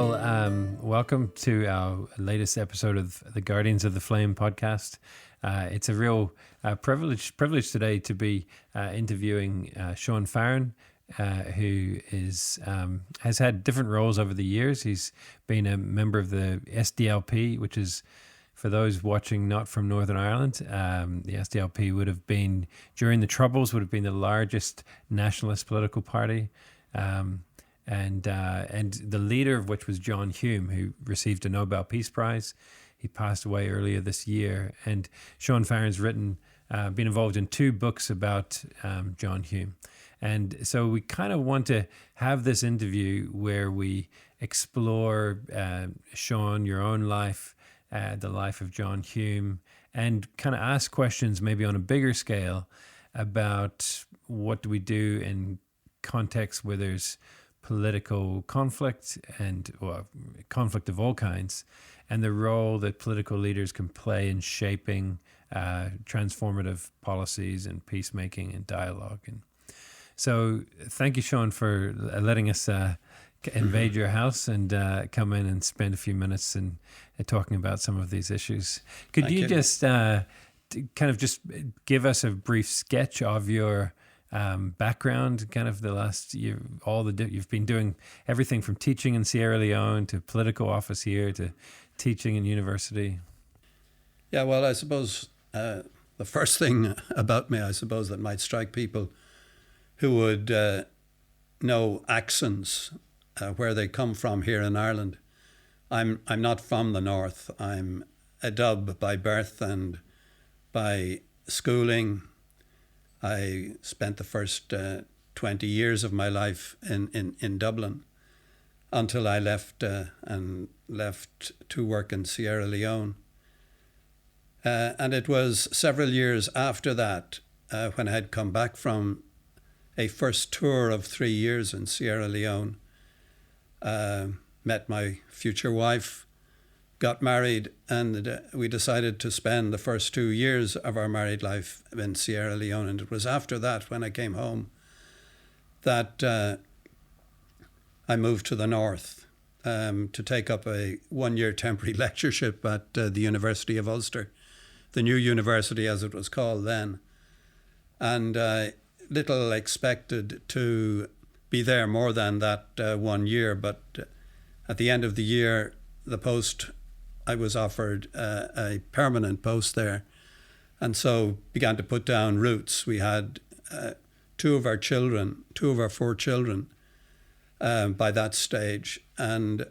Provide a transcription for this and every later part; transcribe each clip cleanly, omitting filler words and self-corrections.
Well, welcome to our latest episode of the Guardians of the Flame podcast. It's a real privilege today to be interviewing Seán Farren, who has had different roles over the years. He's been a member of the SDLP, which is, for those watching not from Northern Ireland, the SDLP would have been, during the Troubles, would have been the largest nationalist political party. And the leader of which was John Hume, who received a Nobel Peace Prize. He passed away earlier this year. And Seán Farren's been involved in 2 books about John Hume. And so we kind of want to have this interview where we explore, Seán, your own life, the life of John Hume, and kind of ask questions maybe on a bigger scale about what do we do in contexts where there's political conflict or conflict of all kinds, and the role that political leaders can play in shaping transformative policies and peacemaking and dialogue. And so thank you, Seán, for letting us invade your house and come in and spend a few minutes and talking about some of these issues. Could you just kind of just give us a brief sketch of your background, kind of the last year, you've been doing everything from teaching in Sierra Leone to political office here to teaching in university? Yeah, well, I suppose the first thing about me, I suppose, that might strike people who would know accents, where they come from here in Ireland. I'm not from the north. I'm a Dub by birth and by schooling. I spent the first 20 years of my life in Dublin until I left to work in Sierra Leone. And it was several years after that, when I had come back from a first tour of 3 years in Sierra Leone, met my future wife, got married, and we decided to spend the first 2 years of our married life in Sierra Leone. And it was after that, when I came home, that I moved to the north to take up a 1-year temporary lectureship at the University of Ulster, the new university as it was called then. And little expected to be there more than that 1 year, but at the end of the year, the post, I was offered a permanent post there, and so began to put down roots. We had 2 of our 4 children by that stage, and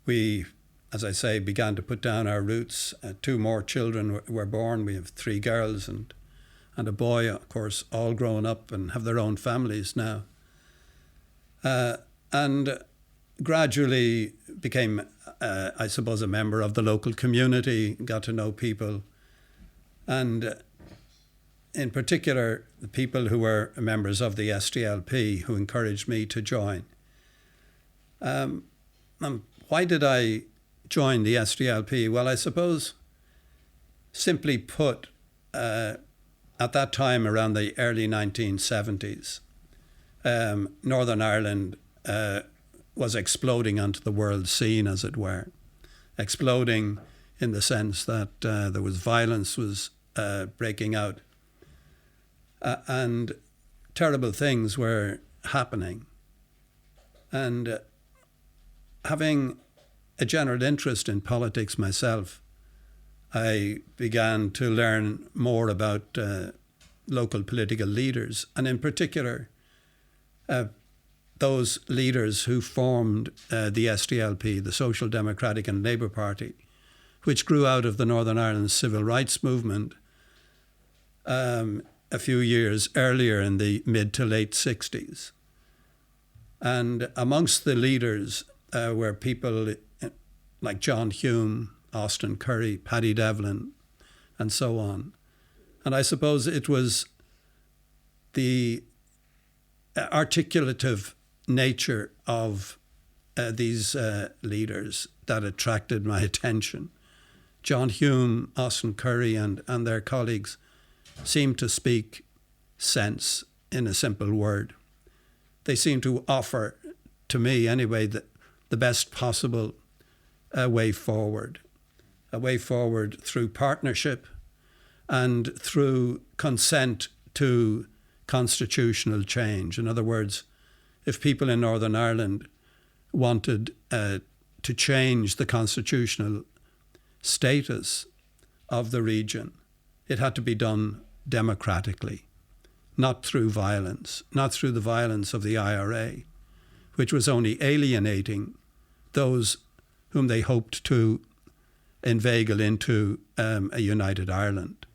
we, as I say, began to put down our roots. 2 more children were born. We have 3 girls and a boy, of course, all grown up and have their own families now. And gradually became, I suppose, a member of the local community, got to know people, and in particular, the people who were members of the SDLP who encouraged me to join. Why did I join the SDLP? Well, I suppose, simply put, at that time, around the early 1970s, Northern Ireland was exploding onto the world scene, as it were. Exploding in the sense that there was violence was breaking out. And terrible things were happening. And having a general interest in politics myself, I began to learn more about local political leaders, and in particular, those leaders who formed the SDLP, the Social Democratic and Labour Party, which grew out of the Northern Ireland civil rights movement a few years earlier in the mid to late 60s. And amongst the leaders were people like John Hume, Austin Curry, Paddy Devlin, and so on. And I suppose it was the articulative nature of these leaders that attracted my attention. John Hume, Austin Curry, and their colleagues seemed to speak sense in a simple word. They seemed to offer, to me anyway, the best possible way forward. A way forward through partnership and through consent to constitutional change. In other words, if people in Northern Ireland wanted to change the constitutional status of the region, it had to be done democratically, not through violence, not through the violence of the IRA, which was only alienating those whom they hoped to inveigle into a united Ireland.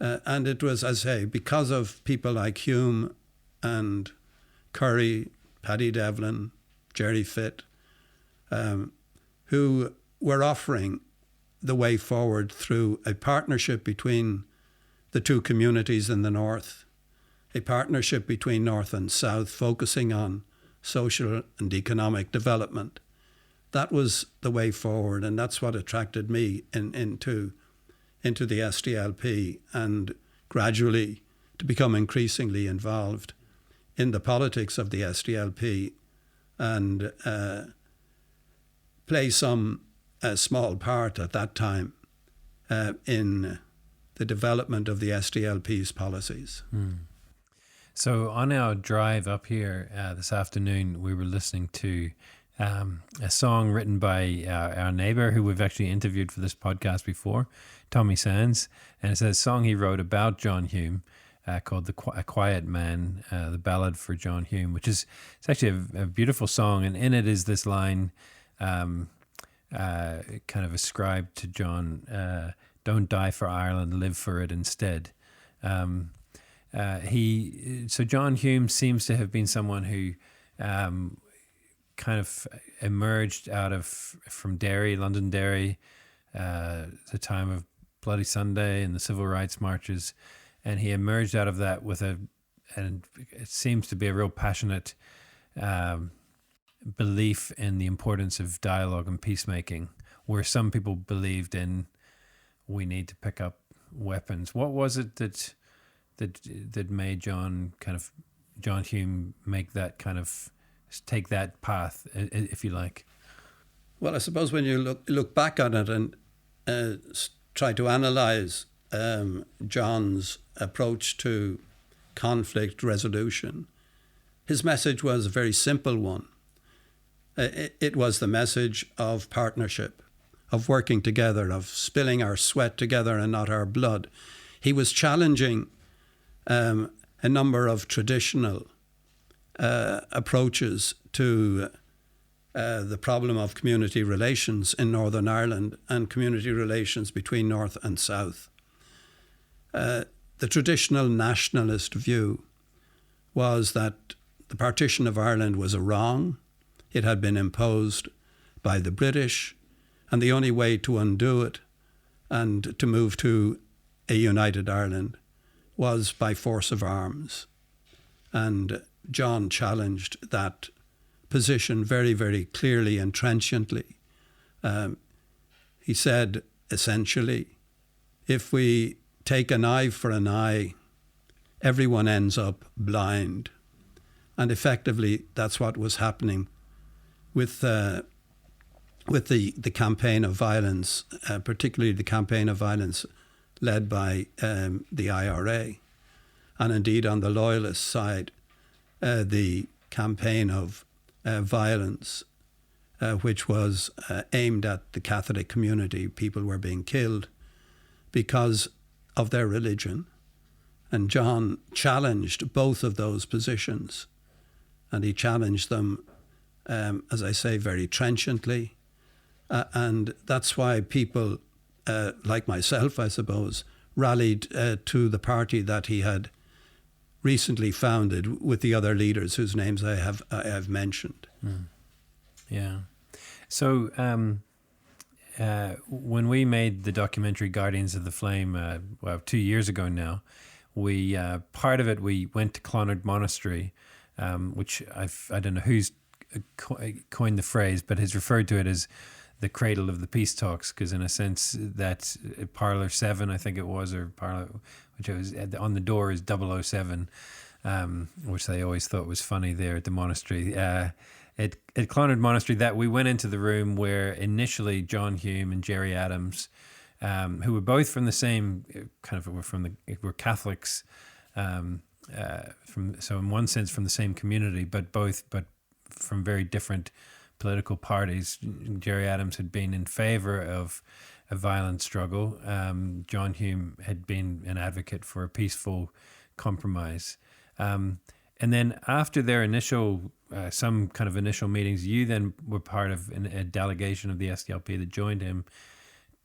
And it was, as I say, because of people like Hume and Curry, Paddy Devlin, Gerry Fitt, who were offering the way forward through a partnership between the two communities in the north, a partnership between north and south, focusing on social and economic development. That was the way forward, and that's what attracted me into the SDLP, and gradually to become increasingly involved in the politics of the SDLP and play some small part at that time in the development of the SDLP's policies. So on our drive up here this afternoon, we were listening to a song written by our neighbour who we've actually interviewed for this podcast before, Tommy Sands, and it's a song he wrote about John Hume called A Quiet Man, the ballad for John Hume, which is, it's actually a beautiful song, and in it is this line kind of ascribed to John, don't die for Ireland, live for it instead. So John Hume seems to have been someone who kind of emerged from Derry, London Derry, the time of Bloody Sunday and the civil rights marches, and he emerged out of that and it seems to be a real passionate belief in the importance of dialogue and peacemaking, where some people believed in we need to pick up weapons. What was it that made John Hume make that kind of take that path, if you like? Well, I suppose when you look back on it and try to analyse John's approach to conflict resolution, his message was a very simple one. It was the message of partnership, of working together, of spilling our sweat together and not our blood. He was challenging a number of traditional approaches to the problem of community relations in Northern Ireland and community relations between North and South. The traditional nationalist view was that the partition of Ireland was a wrong. It had been imposed by the British, and the only way to undo it and to move to a united Ireland was by force of arms. And John challenged that position very, very clearly and trenchantly. He said, essentially, if we take an eye for an eye, everyone ends up blind. And effectively, that's what was happening with the campaign of violence, particularly the campaign of violence led by the IRA. And indeed, on the Loyalist side, the campaign of violence, which was aimed at the Catholic community. People were being killed because of their religion. And John challenged both of those positions. And he challenged them, as I say, very trenchantly. And that's why people, like myself, I suppose, rallied to the party that he had recently founded with the other leaders whose names I have mentioned. Yeah. So when we made the documentary Guardians of the Flame, 2 years ago now, we part of it we went to Clonard Monastery, which I don't know who's coined the phrase, but has referred to it as the cradle of the peace talks, because in a sense that Parlour 7, I think it was, or Parlour, which was on the door is 007, which they always thought was funny there at the monastery. at Clonard Monastery that we went into the room where initially John Hume and Gerry Adams, who were both from the same were Catholics, so in one sense from the same community, but from very different political parties. Gerry Adams had been in favor of a violent struggle. John Hume had been an advocate for a peaceful compromise. And then after their initial, some kind of initial meetings, you then were part of a delegation of the SDLP that joined him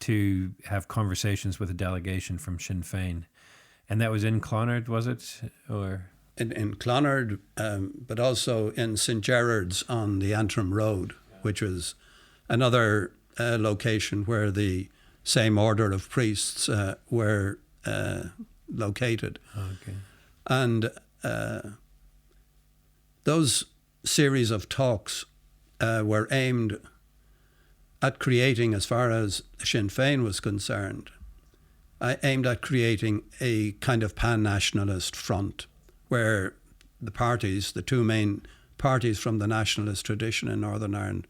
to have conversations with a delegation from Sinn Féin. And that was in Clonard, was it? Or in Clonard, but also in St. Gerard's on the Antrim Road, which was another location where the same order of priests were located. Okay. And those series of talks were aimed at creating, as far as Sinn Féin was concerned, aimed at creating a kind of pan-nationalist front where the two main parties from the nationalist tradition in Northern Ireland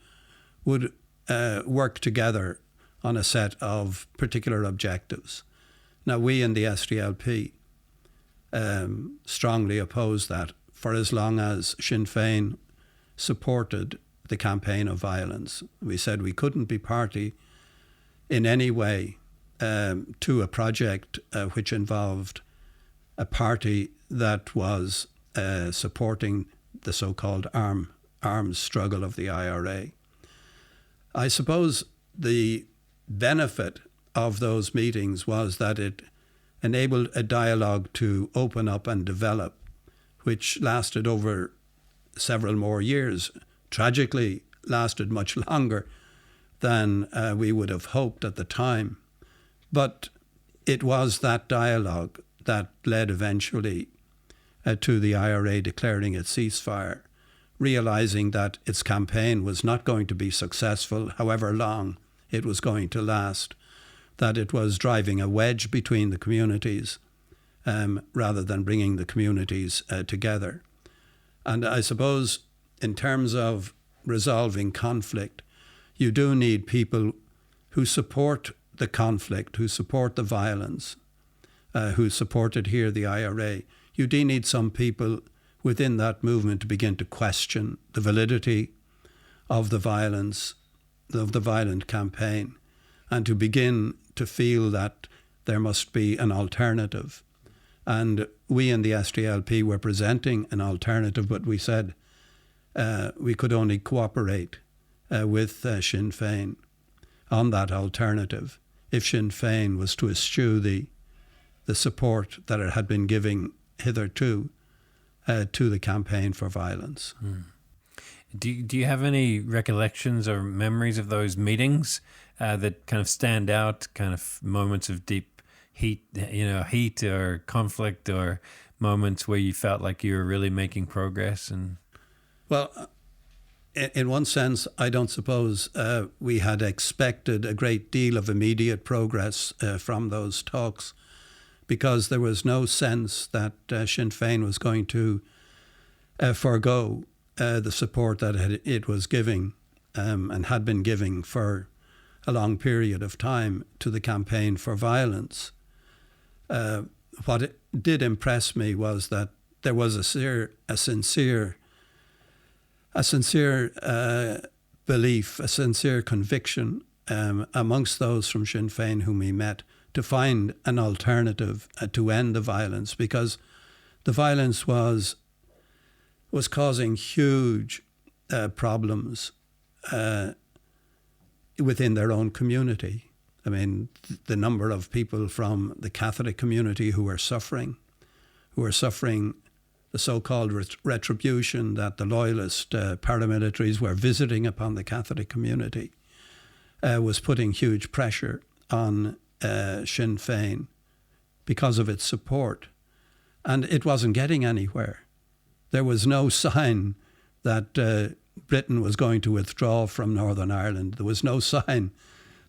would work together on a set of particular objectives. Now, we in the SDLP strongly opposed that for as long as Sinn Féin supported the campaign of violence. We said we couldn't be party in any way to a project which involved a party that was supporting the so-called arms struggle of the IRA. I suppose the benefit of those meetings was that it enabled a dialogue to open up and develop, which lasted over several more years. Tragically, lasted much longer than we would have hoped at the time. But it was that dialogue that led eventually to the IRA declaring its ceasefire, realising that its campaign was not going to be successful, however long it was going to last, that it was driving a wedge between the communities rather than bringing the communities together. And I suppose in terms of resolving conflict, you do need people who support the conflict, who support the violence, who supported here the IRA. You do need some people within that movement to begin to question the validity of the violence, of the violent campaign, and to begin to feel that there must be an alternative. And we in the SDLP were presenting an alternative, but we said we could only cooperate with Sinn Féin on that alternative if Sinn Féin was to eschew the support that it had been giving hitherto to the campaign for violence. Mm. Do you have any recollections or memories of those meetings that kind of stand out, kind of moments of deep heat or conflict, or moments where you felt like you were really making progress? And well, in one sense, I don't suppose we had expected a great deal of immediate progress from those talks, because there was no sense that Sinn Féin was going to forego the support that it was giving and had been giving for a long period of time to the campaign for violence. What it did impress me was that there was a sincere belief, a sincere conviction amongst those from Sinn Féin whom we met to find an alternative to end the violence, because the violence was causing huge problems within their own community. I mean, the number of people from the Catholic community who were suffering the so-called retribution that the loyalist paramilitaries were visiting upon the Catholic community was putting huge pressure on Sinn Féin because of its support. And it wasn't getting anywhere. There was no sign that Britain was going to withdraw from Northern Ireland. There was no sign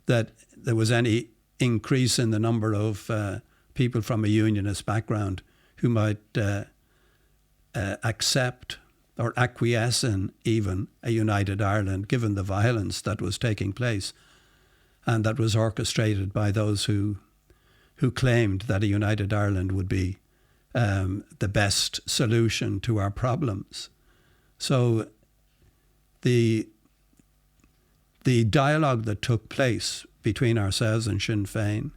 that there was any increase in the number of people from a unionist background who might accept or acquiesce in even a united Ireland, given the violence that was taking place and that was orchestrated by those who claimed that a united Ireland would be the best solution to our problems. So the dialogue that took place between ourselves and Sinn Féin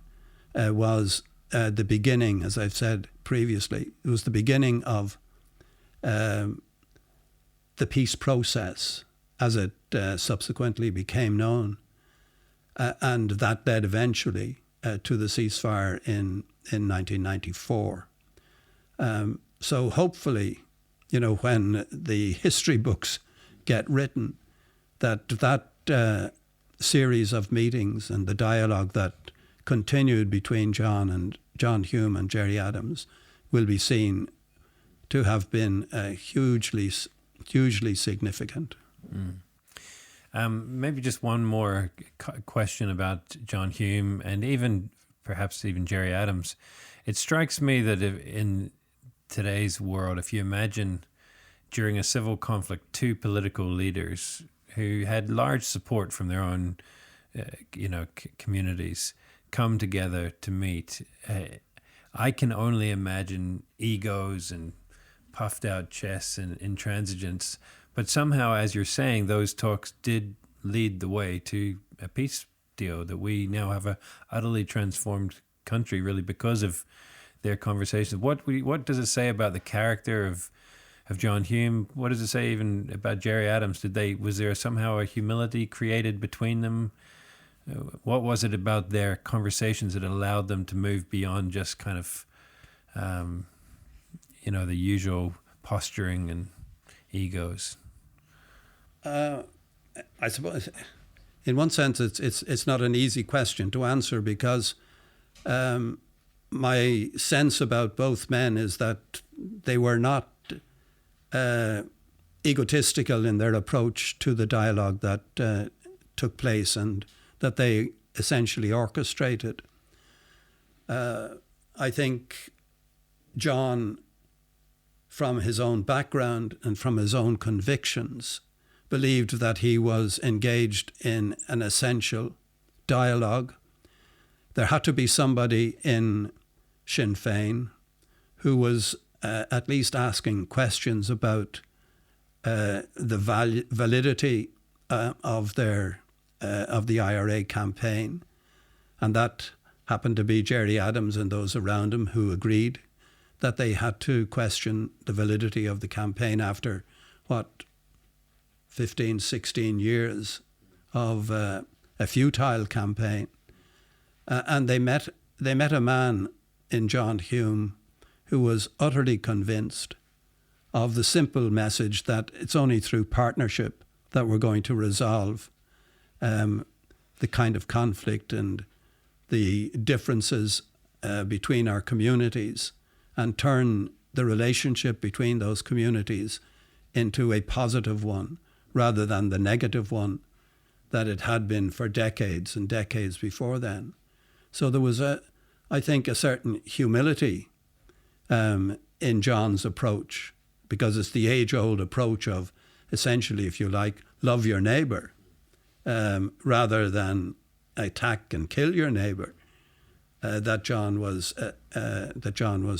was the beginning, as I've said previously, it was the beginning of the peace process as it subsequently became known. And that led eventually to the ceasefire in 1994. So hopefully, when the history books get written, that series of meetings and the dialogue that continued between John Hume and Gerry Adams will be seen to have been hugely significant. Maybe just one more question about John Hume and perhaps even Gerry Adams. It strikes me that in today's world, if you imagine during a civil conflict, two political leaders who had large support from their own, communities come together to meet, I can only imagine egos and puffed out chests and intransigence. But somehow, as you're saying, those talks did lead the way to a peace deal, that we now have a utterly transformed country, really, because of their conversations. What does it say about the character of John Hume? What does it say even about Gerry Adams? Was there somehow a humility created between them? What was it about their conversations that allowed them to move beyond just kind of, the usual posturing and egos? I suppose, in one sense, it's not an easy question to answer, because my sense about both men is that they were not egotistical in their approach to the dialogue that took place and that they essentially orchestrated. I think John, from his own background and from his own convictions, believed that he was engaged in an essential dialogue. There had to be somebody in Sinn Féin who was at least asking questions about the validity of the IRA campaign, and that happened to be Gerry Adams and those around him who agreed that they had to question the validity of the campaign after 15, 16 years of a futile campaign. And they met a man in John Hume who was utterly convinced of the simple message that it's only through partnership that we're going to resolve the kind of conflict and the differences between our communities, and turn the relationship between those communities into a positive one rather than the negative one that it had been for decades and decades before then. So there was, I think, a certain humility in John's approach, because it's the age-old approach of, essentially, if you like, love your neighbour rather than attack and kill your neighbour. That John was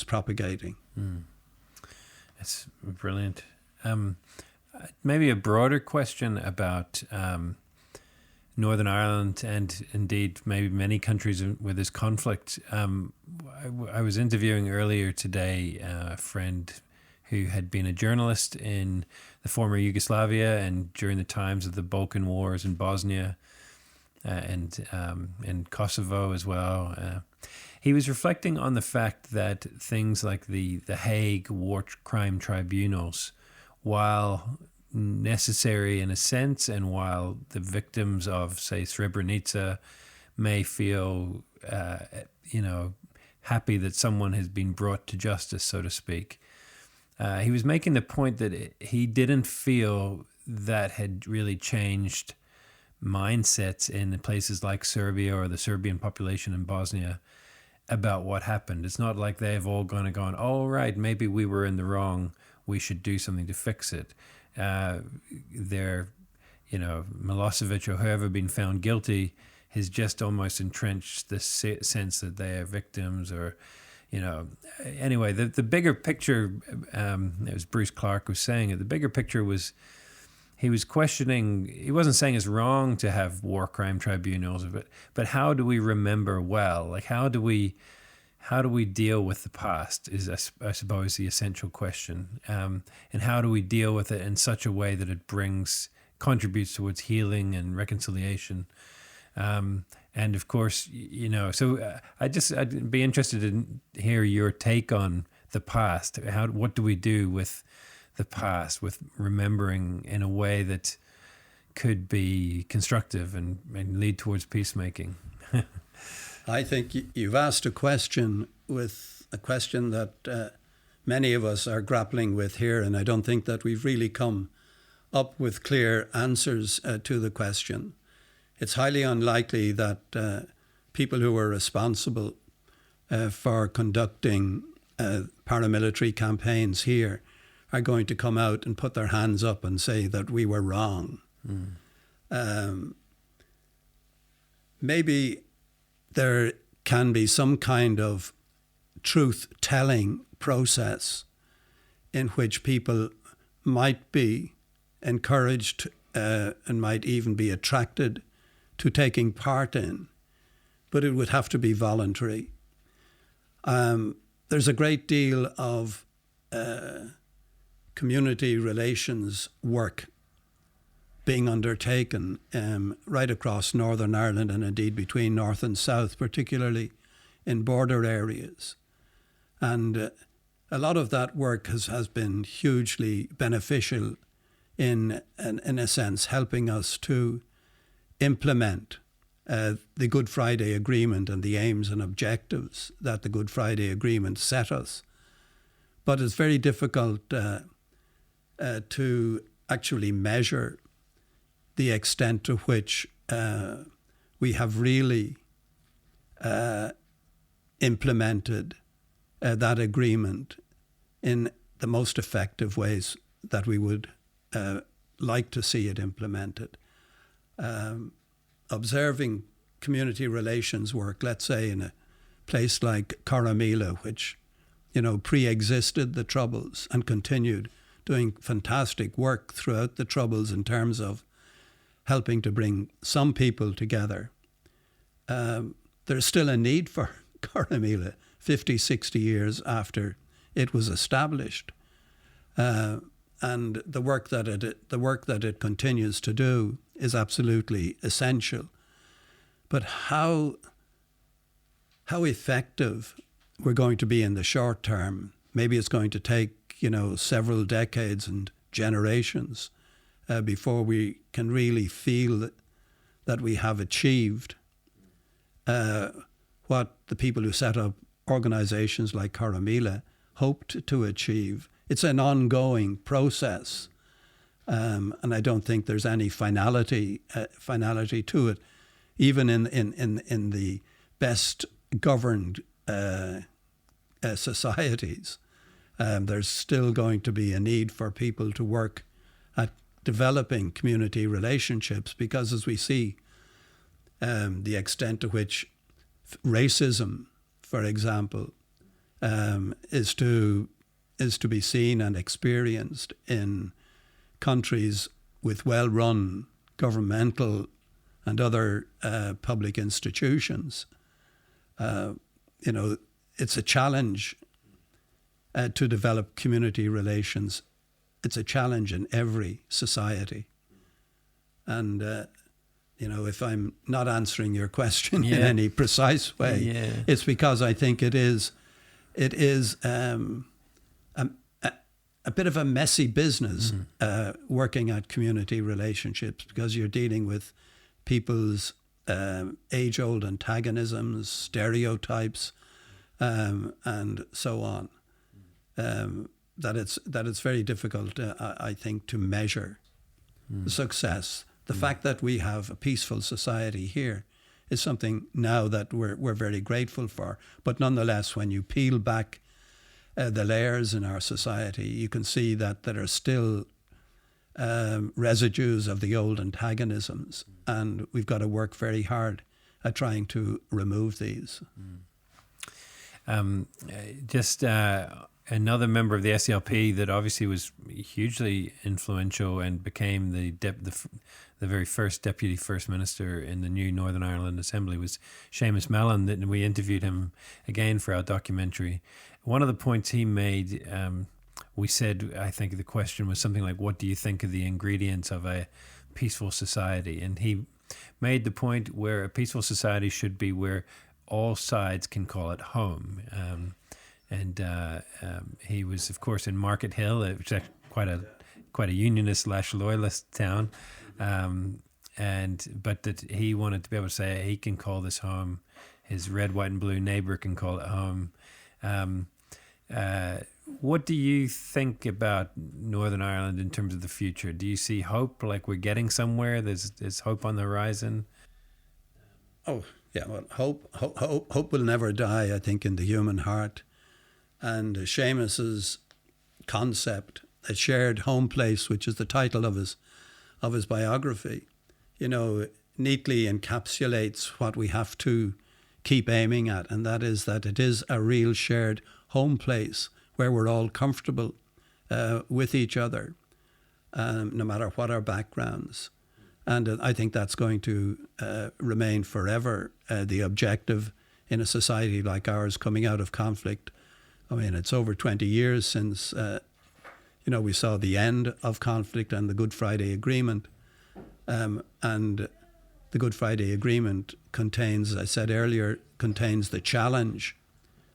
propagating. It's brilliant. Maybe a broader question about Northern Ireland and indeed maybe many countries with this conflict. I was interviewing earlier today a friend who had been a journalist in the former Yugoslavia and during the times of the Balkan Wars in Bosnia and in Kosovo as well. He was reflecting on the fact that things like the Hague War Crime Tribunals, while necessary in a sense, and while the victims of, say, Srebrenica may feel, happy that someone has been brought to justice, so to speak, he was making the point that he didn't feel that had really changed mindsets in places like Serbia or the Serbian population in Bosnia about what happened. It's not like they've all gone, oh, right, maybe we were in the wrong. we should do something to fix it. Milosevic or whoever been found guilty has just almost entrenched this sense that they are victims, or, anyway, the bigger picture, it was Bruce Clark was saying it, the bigger picture was, he was questioning, he wasn't saying it's wrong to have war crime tribunals, but how do we remember well? Like, how do we deal with the past is, I suppose, the essential question. And how do we deal with it in such a way that it contributes towards healing and reconciliation? And of course, I'd be interested in hear your take on the past. What do we do with the past, with remembering in a way that could be constructive and lead towards peacemaking? I think you've asked a question that many of us are grappling with here, and I don't think that we've really come up with clear answers to the question. It's highly unlikely that people who were responsible for conducting paramilitary campaigns here are going to come out and put their hands up and say that we were wrong. Maybe there can be some kind of truth-telling process in which people might be encouraged and might even be attracted to taking part in, but it would have to be voluntary. There's a great deal of community relations work being undertaken right across Northern Ireland, and indeed between North and South, particularly in border areas. And a lot of that work has been hugely beneficial in a sense, helping us to implement the Good Friday Agreement and the aims and objectives that the Good Friday Agreement set us. But it's very difficult to actually measure the extent to which we have really implemented that agreement in the most effective ways that we would like to see it implemented. Observing community relations work, let's say in a place like Corramila, which, pre-existed the Troubles and continued doing fantastic work throughout the Troubles in terms of helping to bring some people together. There's still a need for Corramila 50, 60 years after it was established. And the work that it continues to do is absolutely essential. But how effective we're going to be in the short term, maybe it's going to take, several decades and generations before we can really feel that we have achieved what the people who set up organisations like Corramila hoped to achieve. It's an ongoing process, and I don't think there's any finality to it. Even in the best governed societies, there's still going to be a need for people to work at developing community relationships, because as we see, the extent to which racism, for example, is to be seen and experienced in countries with well-run governmental and other public institutions. It's a challenge to develop community relations. It's a challenge in every society. And, if I'm not answering your question in any precise way, it's because I think it is a bit of a messy business, working at community relationships, because you're dealing with people's age-old antagonisms, stereotypes, and so on. That it's very difficult, I think, to measure success. The fact that we have a peaceful society here is something now that we're very grateful for. But nonetheless, when you peel back the layers in our society, you can see that there are still residues of the old antagonisms, and we've got to work very hard at trying to remove these. Another member of the SDLP that obviously was hugely influential and became the very first Deputy First Minister in the new Northern Ireland Assembly was Seamus Mallon, and we interviewed him again for our documentary. One of the points he made, we said, I think the question was something like, what do you think of the ingredients of a peaceful society? And he made the point where a peaceful society should be where all sides can call it home. He was, of course, in Market Hill, which is quite a unionist/loyalist town, but that he wanted to be able to say he can call this home. His red, white, and blue neighbour can call it home. What do you think about Northern Ireland in terms of the future? Do you see hope? Like we're getting somewhere? There's hope on the horizon. Oh yeah, well, hope will never die, I think, in the human heart. And Seamus's concept, a shared home place, which is the title of his biography, neatly encapsulates what we have to keep aiming at, and that is that it is a real shared home place where we're all comfortable with each other, no matter what our backgrounds. And I think that's going to remain forever the objective in a society like ours coming out of conflict. I mean, it's over 20 years since, we saw the end of conflict and the Good Friday Agreement. And the Good Friday Agreement contains, as I said earlier, the challenge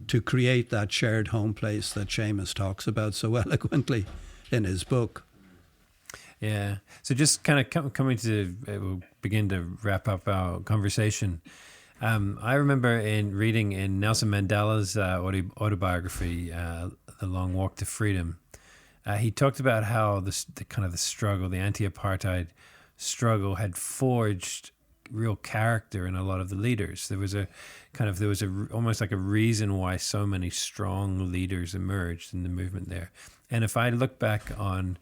to create that shared home place that Seamus talks about so eloquently in his book. Yeah. So just kind of coming to, we'll begin to wrap up our conversation. I remember reading in Nelson Mandela's autobiography, The Long Walk to Freedom, he talked about how the struggle, the anti-apartheid struggle, had forged real character in a lot of the leaders. There was almost like a reason why so many strong leaders emerged in the movement there. And if I look back on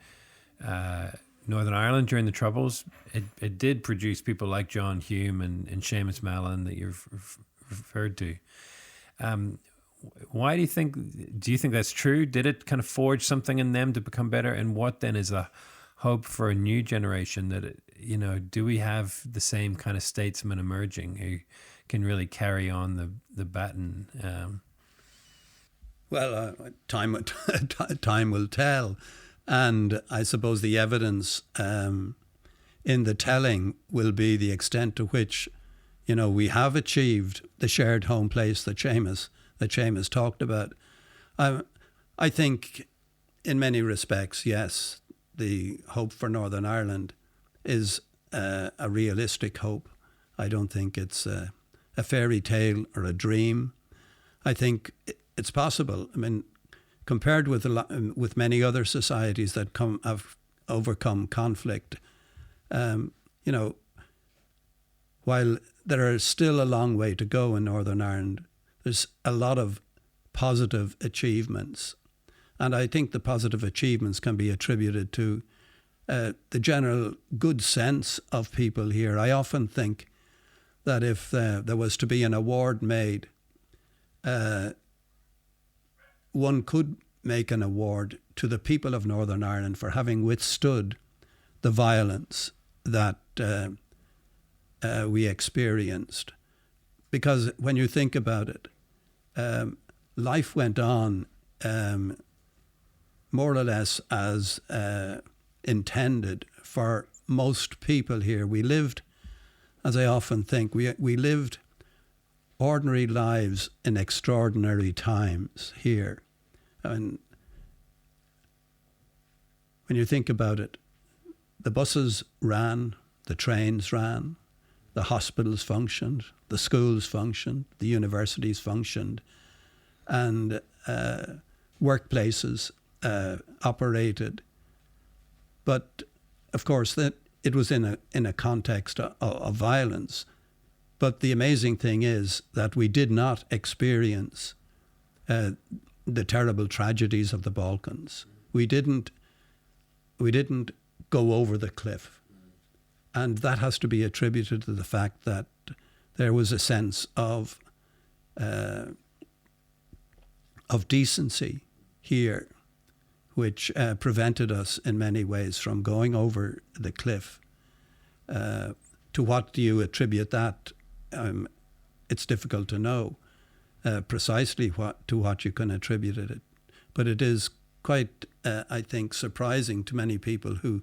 Northern Ireland during the Troubles, it did produce people like John Hume and Seamus Mallon that you've referred to. Why do you think that's true? Did it kind of forge something in them to become better? And what then is a hope for a new generation that, do we have the same kind of statesmen emerging who can really carry on the baton? Well, time will tell. And I suppose the evidence in the telling will be the extent to which, we have achieved the shared home place that Seamus talked about. I think in many respects, yes, the hope for Northern Ireland is a realistic hope. I don't think it's a fairy tale or a dream. I think it's possible. I mean, compared with many other societies that have overcome conflict, while there is still a long way to go in Northern Ireland, there's a lot of positive achievements. And I think the positive achievements can be attributed to the general good sense of people here. I often think that if there was to be an award made, one could make an award to the people of Northern Ireland for having withstood the violence that we experienced. Because when you think about it, life went on more or less as intended for most people here. We lived, as I often think, we lived ordinary lives in extraordinary times here. And when you think about it, the buses ran, the trains ran, the hospitals functioned, the schools functioned, the universities functioned, and workplaces operated. But of course, that it was in a context of violence. But the amazing thing is that we did not experience the terrible tragedies of the Balkans. We didn't go over the cliff. And that has to be attributed to the fact that there was a sense of decency here, which prevented us in many ways from going over the cliff. To what do you attribute that? It's difficult to know precisely what you can attribute it. But it is quite, I think, surprising to many people who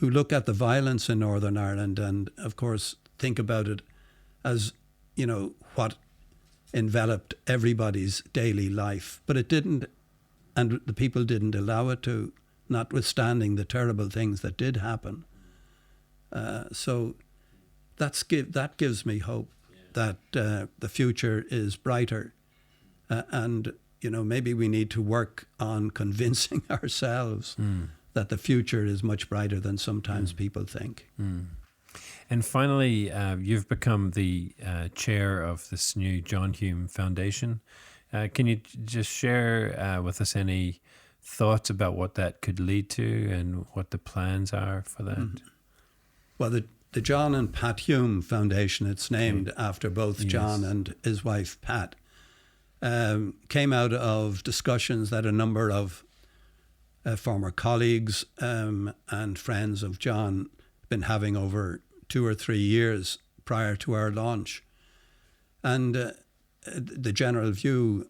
look at the violence in Northern Ireland and, of course, think about it as, what enveloped everybody's daily life. But it didn't, and the people didn't allow it to, notwithstanding the terrible things that did happen. So that gives me hope that the future is brighter. And, maybe we need to work on convincing ourselves that the future is much brighter than sometimes people think. And finally, you've become the chair of this new John Hume Foundation. Can you just share with us any thoughts about what that could lead to and what the plans are for that? Well, the John and Pat Hume Foundation, it's named after both John and his wife Pat, came out of discussions that a number of former colleagues and friends of John been having over 2 or 3 years prior to our launch. And the general view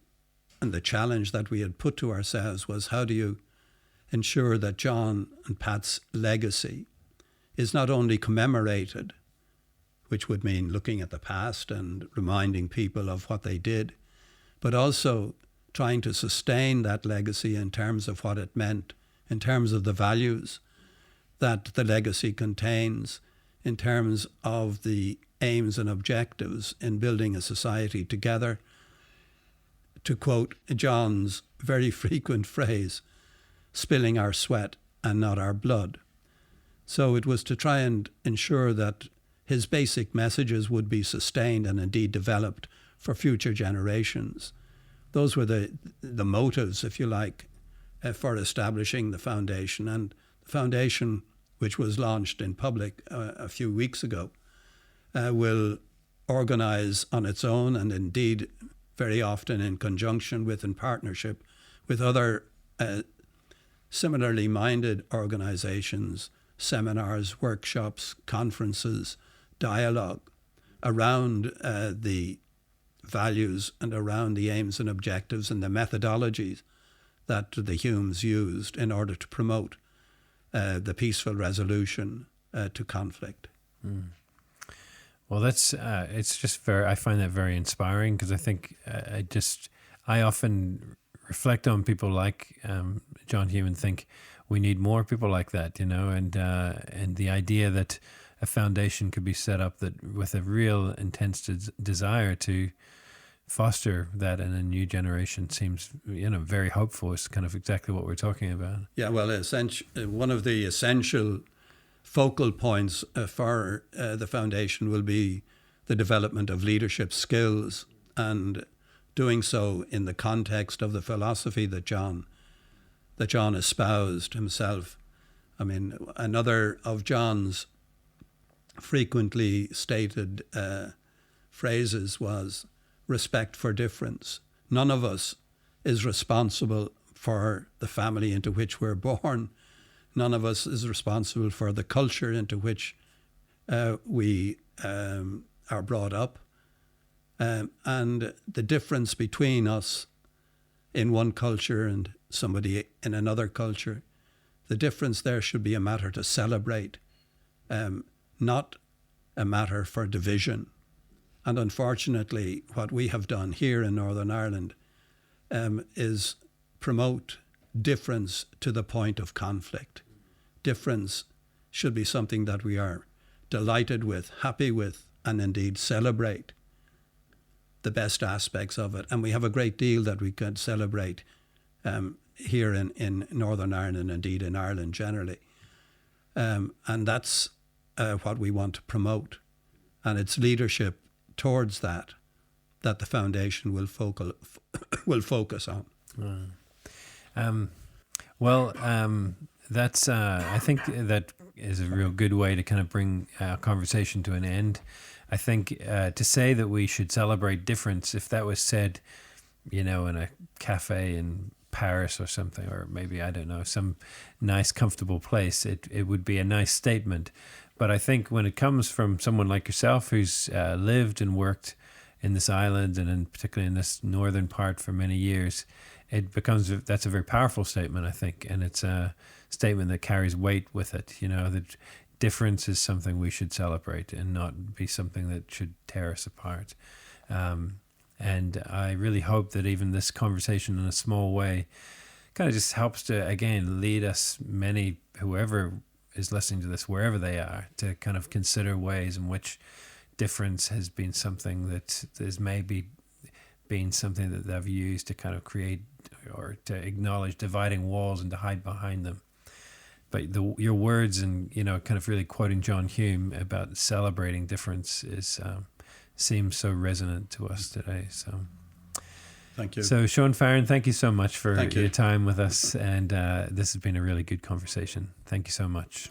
and the challenge that we had put to ourselves was, how do you ensure that John and Pat's legacy is not only commemorated, which would mean looking at the past and reminding people of what they did, but also trying to sustain that legacy in terms of what it meant, in terms of the values that the legacy contains, in terms of the aims and objectives in building a society together. To quote John's very frequent phrase, spilling our sweat and not our blood. So it was to try and ensure that his basic messages would be sustained and indeed developed for future generations. Those were the motives, if you like, for establishing the foundation. And the foundation, which was launched in public a few weeks ago, will organise on its own and indeed very often in conjunction with, in partnership with other similarly minded organisations, seminars, workshops, conferences, dialogue around the values and around the aims and objectives and the methodologies that the Humes used in order to promote the peaceful resolution to conflict. Well, it's just I find that very inspiring, because I think I often reflect on people like John Hume and think we need more people like that, and the idea that a foundation could be set up that with a real intense desire to foster that in a new generation seems, very hopeful. It's kind of exactly what we're talking about. Yeah, well, one of the essential focal points for the foundation will be the development of leadership skills, and doing so in the context of the philosophy that John espoused himself. I mean, another of John's frequently stated phrases was respect for difference. None of us is responsible for the family into which we're born. None of us is responsible for the culture into which we are brought up. And the difference between us in one culture and somebody in another culture, the difference there should be a matter to celebrate, not a matter for division. And unfortunately, what we have done here in Northern Ireland is promote difference to the point of conflict. Difference should be something that we are delighted with, happy with, and indeed celebrate the best aspects of it. And we have a great deal that we could celebrate here in Northern Ireland and indeed in Ireland generally. And that's what we want to promote. And it's leadership towards that the foundation will focus on. That's I think that is a real good way to kind of bring our conversation to an end. I think to say that we should celebrate difference, if that was said, in a cafe in Paris or something, or maybe, I don't know, some nice, comfortable place, it would be a nice statement. But I think when it comes from someone like yourself who's lived and worked in this island and particularly in this northern part for many years, that's a very powerful statement, I think. And it's a statement that carries weight with it, that difference is something we should celebrate and not be something that should tear us apart. And I really hope that even this conversation in a small way kind of just helps to, again, lead us, whoever is listening to this, wherever they are, to kind of consider ways in which difference has been something that is maybe been something that they've used to kind of create or to acknowledge dividing walls and to hide behind them. But your words and, kind of really quoting John Hume about celebrating difference seems so resonant to us today. So thank you. So Seán Farren, thank you so much for your time with us. And this has been a really good conversation. Thank you so much.